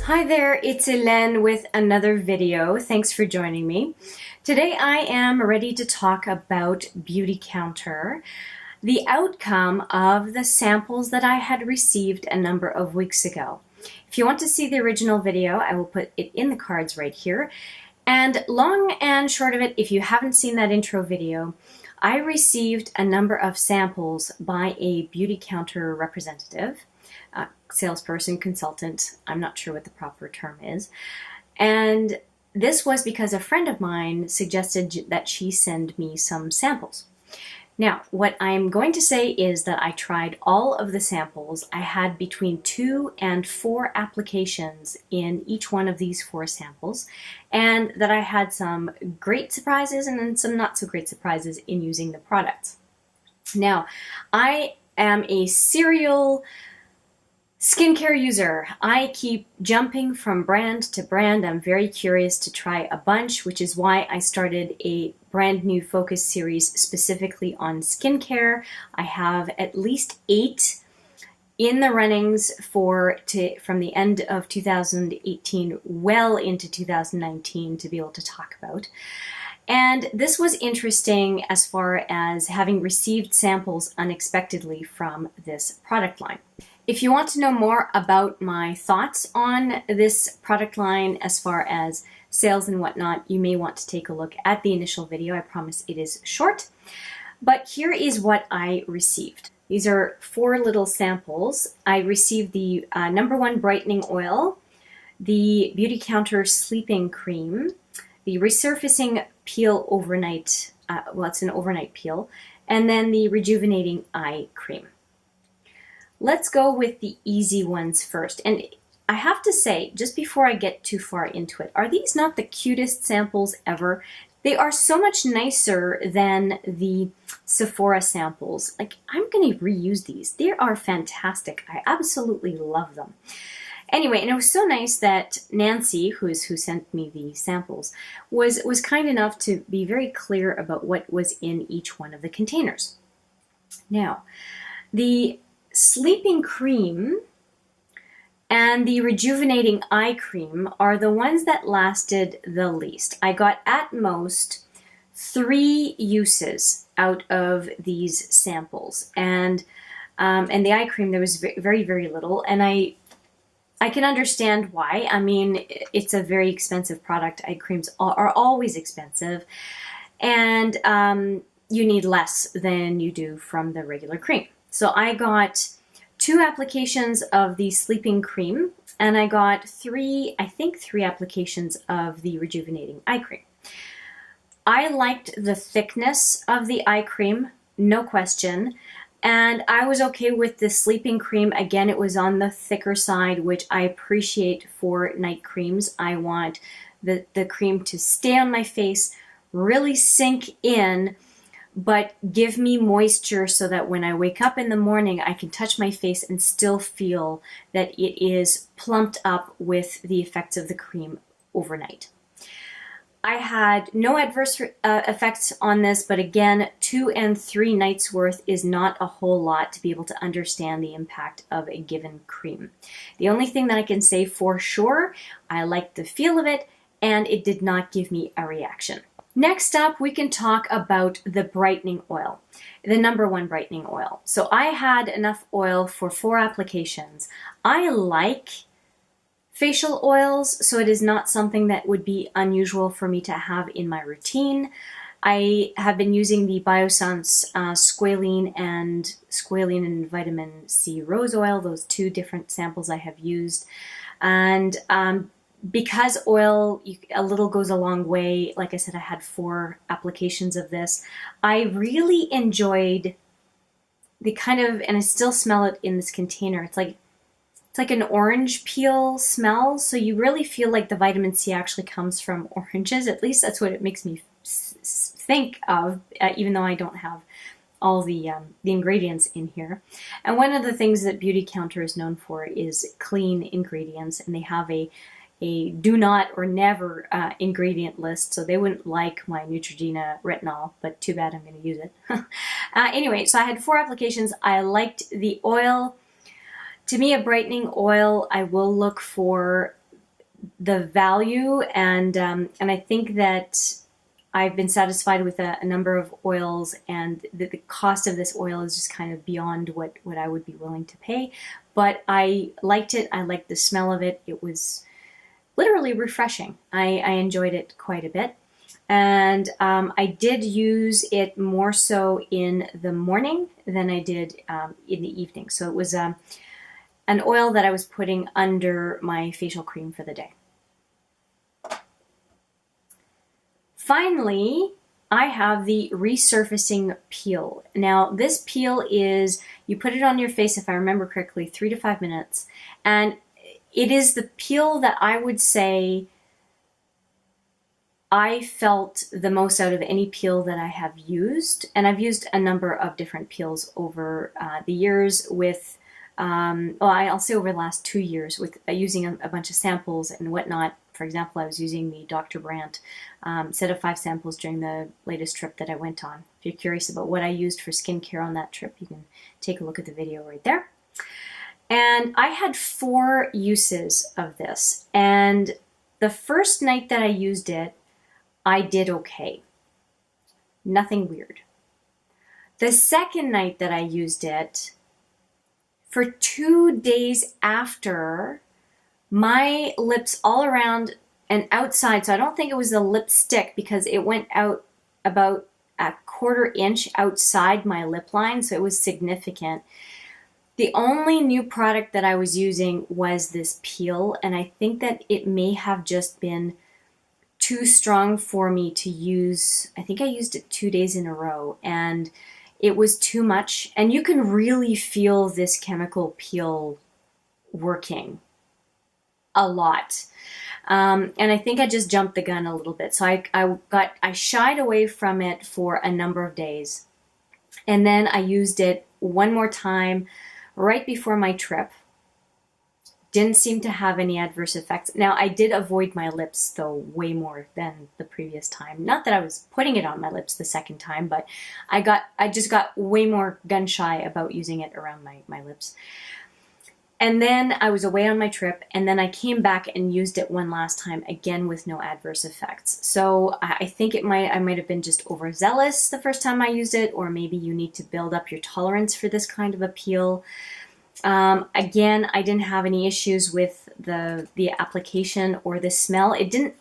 Hi there, it's Hélène with another video. Thanks for joining me. Today I am ready to talk about Beautycounter, the outcome of the samples that I had received a number of weeks ago. If you want to see the original video, I will put it in the cards right here. And long and short of it, if you haven't seen that intro video, I received a number of samples by a Beautycounter representative, salesperson, consultant, I'm not sure what the proper term is. And this was because a friend of mine suggested that she send me some samples. Now, what I'm going to say is that I tried all of the samples. I had between 2 and 4 applications in each one of these 4 samples, and that I had some great surprises and then some not so great surprises in using the products. Now, I am a serial skincare user. I keep jumping from brand to brand. I'm very curious to try a bunch, which is why I started a brand new focus series specifically on skincare. I have at least 8 in the runnings from the end of 2018 well into 2019 to be able to talk about. And this was interesting as far as having received samples unexpectedly from this product line. If you want to know more about my thoughts on this product line as far as sales and whatnot, you may want to take a look at the initial video. I promise it is short. But here is what I received. These are 4 little samples. I received the #1 brightening oil, the Beautycounter sleeping cream, the resurfacing peel overnight, it's an overnight peel, and then the rejuvenating eye cream. Let's go with the easy ones first. And I have to say, just before I get too far into it, are these not the cutest samples ever? They are so much nicer than the Sephora samples. Like, I'm going to reuse these. They are fantastic. I absolutely love them. Anyway, and it was so nice that Nancy, who sent me the samples, was kind enough to be very clear about what was in each one of the containers. Now, the sleeping cream and the rejuvenating eye cream are the ones that lasted the least. I got at most 3 uses out of these samples, and the eye cream there was very, very little, and I can understand why. I mean, it's a very expensive product. Eye creams are always expensive, and you need less than you do from the regular cream. So I got 2 applications of the sleeping cream, and I got 3 applications of the rejuvenating eye cream. I liked the thickness of the eye cream, no question, and I was okay with the sleeping cream. Again, it was on the thicker side, which I appreciate for night creams. I want the cream to stay on my face, really sink in, but give me moisture so that when I wake up in the morning, I can touch my face and still feel that it is plumped up with the effects of the cream overnight. I had no adverse effects on this, but again, 2 and 3 nights worth is not a whole lot to be able to understand the impact of a given cream. The only thing that I can say for sure, I liked the feel of it, and it did not give me a reaction. Next up, we can talk about the brightening oil, the #1 brightening oil. So I had enough oil for 4 applications. I like facial oils, so it is not something that would be unusual for me to have in my routine. I have been using the Biossance Squalane and Vitamin C Rose Oil, those 2 different samples I have used. And because oil, a little goes a long way. Like I said, I had 4 applications of this. I really enjoyed the kind of, and I still smell it in this container. It's like an orange peel smell. So you really feel like the vitamin C actually comes from oranges. At least that's what it makes me think of, even though I don't have all the ingredients in here. And one of the things that Beautycounter is known for is clean ingredients, and they have a a do not or never ingredient list, so they wouldn't like my Neutrogena retinol, but too bad, I'm going to use it. Anyway, so I had 4 applications. I liked the oil. To me, a brightening oil, I will look for the value, and I think that I've been satisfied with a number of oils, and the cost of this oil is just kind of beyond what I would be willing to pay. But I liked it. I liked the smell of it. It was literally refreshing. I enjoyed it quite a bit. And I did use it more so in the morning than I did in the evening. So it was an oil that I was putting under my facial cream for the day. Finally, I have the resurfacing peel. Now, this peel is, you put it on your face, if I remember correctly, 3 to 5 minutes. And it is the peel that I would say I felt the most out of any peel that I have used. And I've used a number of different peels over the years with, I'll say over the last 2 years with using a bunch of samples and whatnot. For example, I was using the Dr. Brandt set of 5 samples during the latest trip that I went on. If you're curious about what I used for skincare on that trip, you can take a look at the video right there. And I had 4 uses of this. And the first night that I used it, I did okay. Nothing weird. The second night that I used it, for 2 days after, my lips all around and outside, so I don't think it was the lipstick because it went out about a 1/4 inch outside my lip line, so it was significant. The only new product that I was using was this peel, and I think that it may have just been too strong for me to use. I think I used it 2 days in a row, and it was too much. And you can really feel this chemical peel working a lot. And I think I just jumped the gun a little bit. So I shied away from it for a number of days. And then I used it one more time right before my trip. Didn't seem to have any adverse effects. Now, I did avoid my lips, though, way more than the previous time. Not that I was putting it on my lips the second time, but I just got way more gun shy about using it around my lips. And then I was away on my trip, and then I came back and used it one last time, again with no adverse effects. So I think I might have been just overzealous the first time I used it, or maybe you need to build up your tolerance for this kind of a peel. Again, I didn't have any issues with the application or the smell. It didn't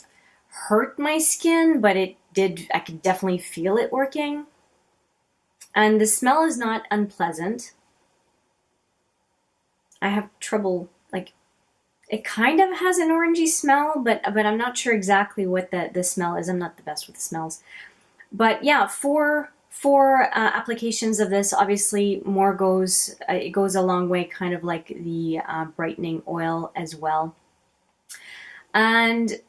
hurt my skin, but it did, I could definitely feel it working. And the smell is not unpleasant. I have trouble, like, it kind of has an orangey smell, but I'm not sure exactly what the smell is. I'm not the best with the smells. But yeah, four applications of this. Obviously, more goes, it goes a long way, kind of like the brightening oil as well. And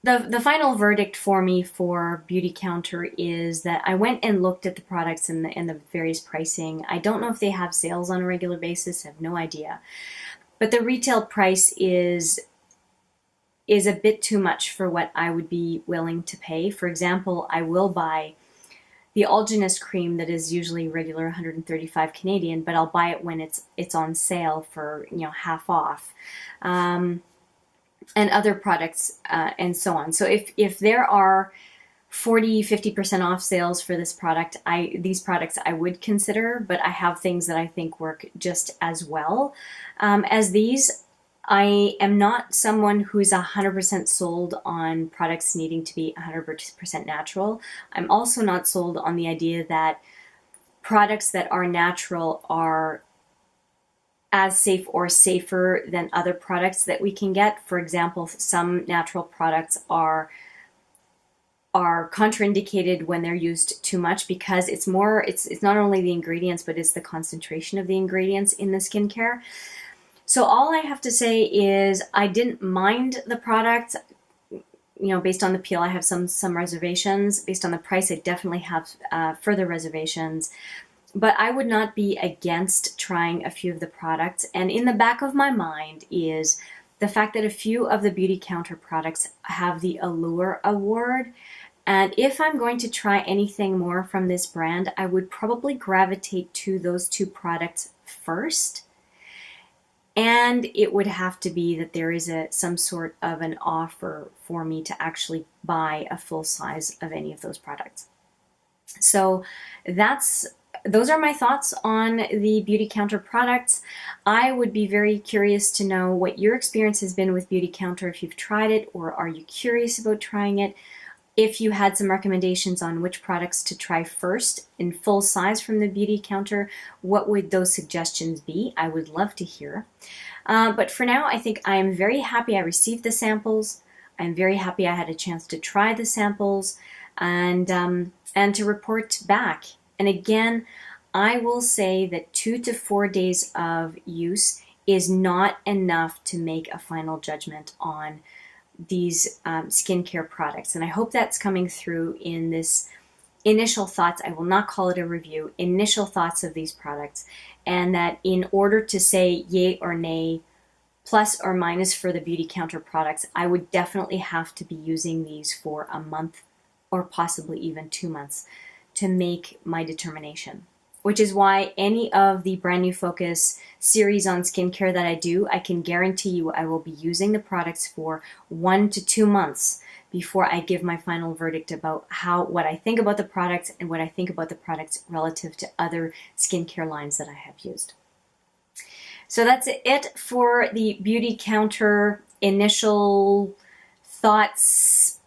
the final verdict for me for Beautycounter is that I went and looked at the products and the various pricing. I don't know if they have sales on a regular basis. I have no idea. But the retail price is a bit too much for what I would be willing to pay. For example, I will buy the Alginist cream that is usually regular 135 Canadian, but I'll buy it when it's on sale for, you know, half off. And other products and so on. So if there are 40-50% off sales for this product, these products I would consider, but I have things that I think work just as well as these. I am not someone who's 100% sold on products needing to be 100% natural. I'm also not sold on the idea that products that are natural are as safe or safer than other products that we can get. For example, some natural products are contraindicated when they're used too much because it's not only the ingredients, but it's the concentration of the ingredients in the skincare. So all I have to say is I didn't mind the product. You know, based on the peel, I have some reservations. Based on the price, I definitely have further reservations. But I would not be against trying a few of the products. And in the back of my mind is the fact that a few of the Beautycounter products have the Allure Award. And if I'm going to try anything more from this brand, I would probably gravitate to those two products first. And it would have to be that there is some sort of an offer for me to actually buy a full size of any of those products. So those are my thoughts on the Beautycounter products. I would be very curious to know what your experience has been with Beautycounter, if you've tried it, or are you curious about trying it? If you had some recommendations on which products to try first in full size from the Beautycounter, what would those suggestions be? I would love to hear. But for now, I think I am very happy I received the samples. I'm very happy I had a chance to try the samples and to report back. And again, I will say that 2 to 4 days of use is not enough to make a final judgment on these skincare products. And I hope that's coming through in this initial thoughts. I will not call it a review, initial thoughts of these products. And that in order to say yay or nay, plus or minus for the Beautycounter products, I would definitely have to be using these for a month or possibly even 2 months to make my determination. Which is why any of the Brand New Focus series on skincare that I do, I can guarantee you I will be using the products for 1 to 2 months before I give my final verdict about what I think about the products and what I think about the products relative to other skincare lines that I have used. So that's it for the Beautycounter initial thoughts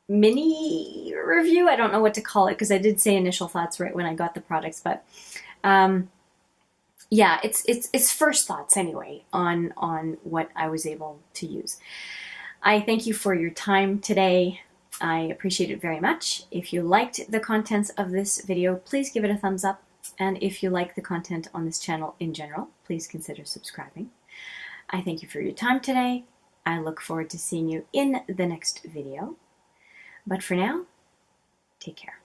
mini review. I don't know what to call it because I did say initial thoughts right when I got the products, but yeah, it's first thoughts anyway on what I was able to use. I thank you for your time today. I appreciate it very much. If you liked the contents of this video, please give it a thumbs up. And if you like the content on this channel in general, please consider subscribing. I thank you for your time today. I look forward to seeing you in the next video. But for now, take care.